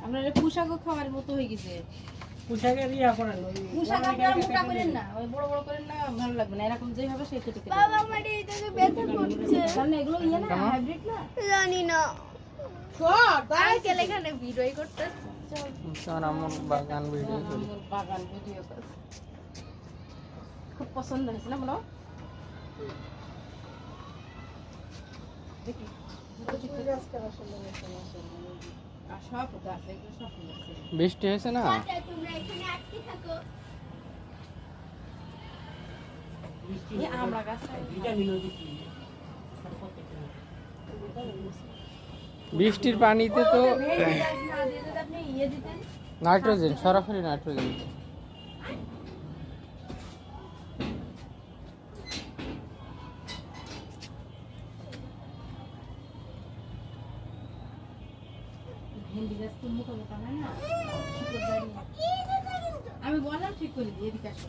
আমরা পোশাকও খাওয়ার মতো হয়ে গেছে। পোশাকের ইয়া করেন পোশাক আপনারা মোটা করেন না, ওই বড় বড় করেন না, ভালো লাগবে না। এরকম যেই হবে সেই খেতে বাবা আমার এইটাকে ব্যথা করছে। কারণ এগুলো ইয়ে না, হাইব্রিড না। জানি না। আঙ্কেল এখানে ভিডিও করতে আমার আমার বাগান ভিডিও করি। বাগান ভিডিও করে খুব পছন্দ হয়েছে না বলো? দেখি আর সব গাছ এগুলো সব ফুল আছে। বৃষ্টি হয়েছে না? তোমরা এখানে আটকে থাকো। এই আমড়া গাছ বৃষ্টির পানিতে তো আপনি ইয়ে দিতেন নাইট্রোজেন, সরাসরি নাইট্রোজেন। ভেন্ডি গাছ তো মোটা মোটা হয় না, আমি বললাম ঠিক করে দিই। এদিকে আসো।